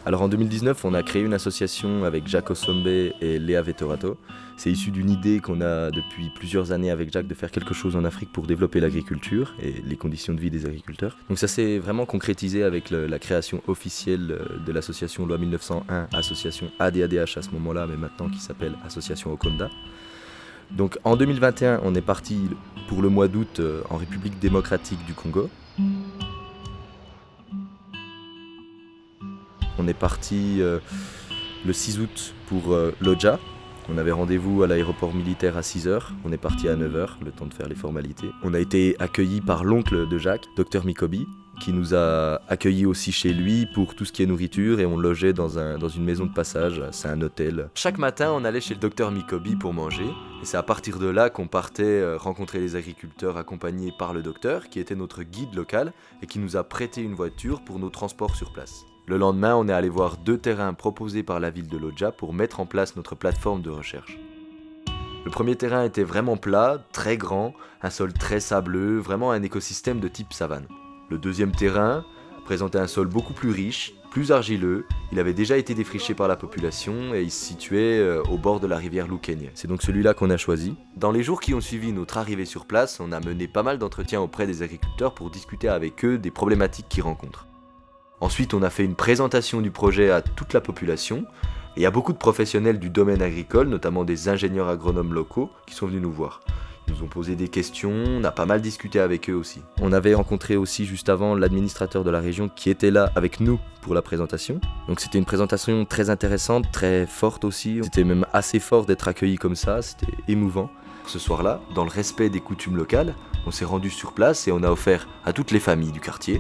Alors en 2019, on a créé une association avec Jacques Osombe et Léa Vettorato. C'est issu d'une idée qu'on a depuis plusieurs années avec Jacques de faire quelque chose en Afrique pour développer l'agriculture et les conditions de vie des agriculteurs. Donc ça s'est vraiment concrétisé avec la création officielle de l'association Loi 1901, association ADADH à ce moment-là, mais maintenant qui s'appelle Association Okonda. Donc en 2021, on est parti pour le mois d'août en République démocratique du Congo. On est parti le 6 août pour Lodja. On avait rendez-vous à l'aéroport militaire à 6h. On est parti à 9h, le temps de faire les formalités. On a été accueillis par l'oncle de Jacques, Dr Mikobi, qui nous a accueillis aussi chez lui pour tout ce qui est nourriture et on logeait dans une maison de passage, c'est un hôtel. Chaque matin, on allait chez le Dr Mikobi pour manger et c'est à partir de là qu'on partait rencontrer les agriculteurs accompagnés par le docteur qui était notre guide local et qui nous a prêté une voiture pour nos transports sur place. Le lendemain, on est allé voir 2 terrains proposés par la ville de Lodja pour mettre en place notre plateforme de recherche. Le premier terrain était vraiment plat, très grand, un sol très sableux, vraiment un écosystème de type savane. Le deuxième terrain présentait un sol beaucoup plus riche, plus argileux, il avait déjà été défriché par la population et il se situait au bord de la rivière Lukenya. C'est donc celui-là qu'on a choisi. Dans les jours qui ont suivi notre arrivée sur place, on a mené pas mal d'entretiens auprès des agriculteurs pour discuter avec eux des problématiques qu'ils rencontrent. Ensuite, on a fait une présentation du projet à toute la population et il y a beaucoup de professionnels du domaine agricole, notamment des ingénieurs agronomes locaux, qui sont venus nous voir. Ils nous ont posé des questions, on a pas mal discuté avec eux aussi. On avait rencontré aussi juste avant l'administrateur de la région qui était là avec nous pour la présentation. Donc c'était une présentation très intéressante, très forte aussi. C'était même assez fort d'être accueilli comme ça, c'était émouvant. Ce soir-là, dans le respect des coutumes locales, on s'est rendu sur place et on a offert à toutes les familles du quartier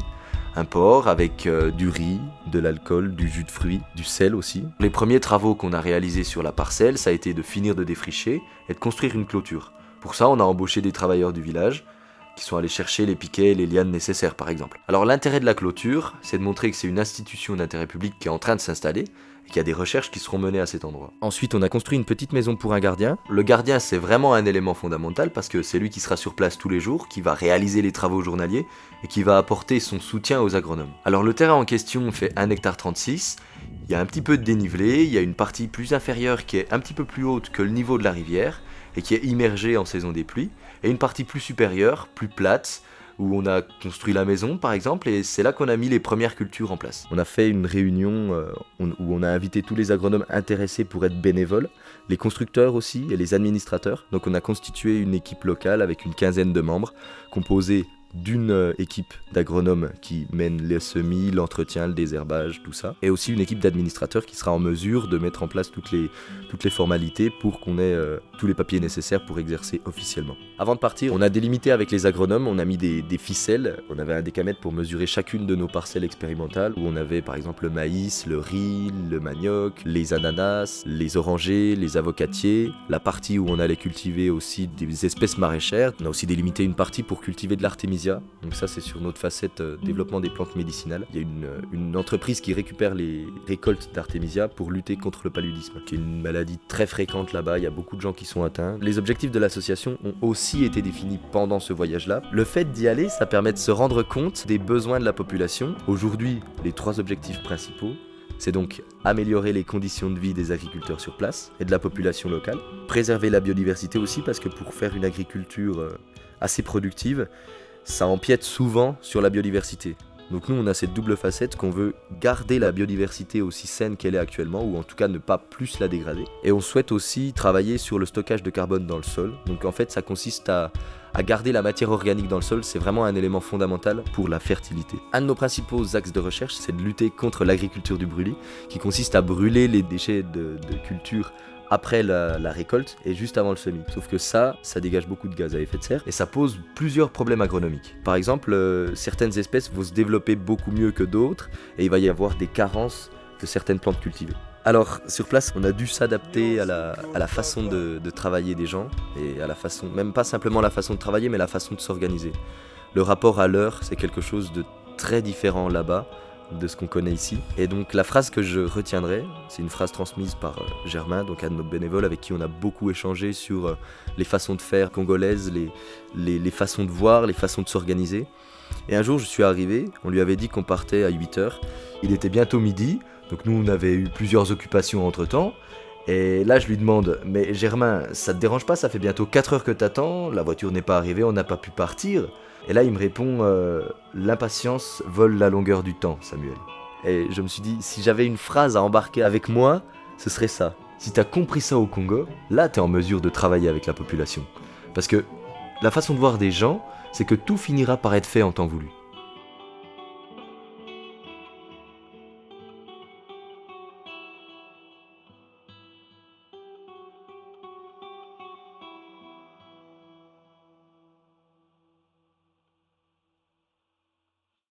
un porc avec du riz, de l'alcool, du jus de fruits, du sel aussi. Les premiers travaux qu'on a réalisés sur la parcelle, ça a été de finir de défricher et de construire une clôture. Pour ça, on a embauché des travailleurs du village qui sont allés chercher les piquets et les lianes nécessaires par exemple. Alors l'intérêt de la clôture, c'est de montrer que c'est une institution d'intérêt public qui est en train de s'installer et qu'il y a des recherches qui seront menées à cet endroit. Ensuite, on a construit une petite maison pour un gardien. Le gardien, c'est vraiment un élément fondamental parce que c'est lui qui sera sur place tous les jours, qui va réaliser les travaux journaliers et qui va apporter son soutien aux agronomes. Alors le terrain en question fait 1,36 hectare. Il y a un petit peu de dénivelé, il y a une partie plus inférieure qui est un petit peu plus haute que le niveau de la rivière et qui est immergée en saison des pluies, et une partie plus supérieure, plus plate, où on a construit la maison par exemple, et c'est là qu'on a mis les premières cultures en place. On a fait une réunion où on a invité tous les agronomes intéressés pour être bénévoles, les constructeurs aussi et les administrateurs. Donc on a constitué une équipe locale avec une quinzaine de membres, composée d'une équipe d'agronomes qui mène les semis, l'entretien, le désherbage, tout ça, et aussi une équipe d'administrateurs qui sera en mesure de mettre en place toutes les formalités pour qu'on ait tous les papiers nécessaires pour exercer officiellement. Avant de partir, on a délimité avec les agronomes, on a mis des ficelles, on avait un décamètre pour mesurer chacune de nos parcelles expérimentales, où on avait par exemple le maïs, le riz, le manioc, les ananas, les orangers, les avocatiers, la partie où on allait cultiver aussi des espèces maraîchères. On a aussi délimité une partie pour cultiver de l'artémisia. Donc ça c'est sur notre facette développement des plantes médicinales. Il y a une entreprise qui récupère les récoltes d'artémisia pour lutter contre le paludisme, qui est une maladie très fréquente là-bas, il y a beaucoup de gens qui sont atteints. Les objectifs de l'association ont aussi été définis pendant ce voyage-là. Le fait d'y aller, ça permet de se rendre compte des besoins de la population. Aujourd'hui, les 3 objectifs principaux, c'est donc améliorer les conditions de vie des agriculteurs sur place et de la population locale. Préserver la biodiversité aussi, parce que pour faire une agriculture assez productive, ça empiète souvent sur la biodiversité. Donc nous, on a cette double facette qu'on veut garder la biodiversité aussi saine qu'elle est actuellement, ou en tout cas ne pas plus la dégrader. Et on souhaite aussi travailler sur le stockage de carbone dans le sol. Donc en fait, ça consiste à garder la matière organique dans le sol, c'est vraiment un élément fondamental pour la fertilité. Un de nos principaux axes de recherche, c'est de lutter contre l'agriculture du brûlis, qui consiste à brûler les déchets de culture après la récolte et juste avant le semis. Sauf que ça dégage beaucoup de gaz à effet de serre et ça pose plusieurs problèmes agronomiques. Par exemple, certaines espèces vont se développer beaucoup mieux que d'autres et il va y avoir des carences de certaines plantes cultivées. Alors sur place, on a dû s'adapter à la façon de travailler des gens et à la façon, même pas simplement la façon de travailler, mais la façon de s'organiser. Le rapport à l'heure, c'est quelque chose de très différent là-bas de ce qu'on connaît ici. Et donc la phrase que je retiendrai, c'est une phrase transmise par Germain, donc un de nos bénévoles avec qui on a beaucoup échangé sur les façons de faire congolaises, les façons de voir, les façons de s'organiser. Et un jour je suis arrivé, on lui avait dit qu'on partait à 8h, il était bientôt midi, Donc nous, on avait eu plusieurs occupations entre-temps. Et là, je lui demande, mais Germain, ça te dérange pas, ça fait bientôt 4 heures que t'attends, la voiture n'est pas arrivée, on n'a pas pu partir. Et là, il me répond, l'impatience vole la longueur du temps, Samuel. Et je me suis dit, si j'avais une phrase à embarquer avec moi, ce serait ça. Si t'as compris ça au Congo, là, t'es en mesure de travailler avec la population. Parce que la façon de voir des gens, c'est que tout finira par être fait en temps voulu.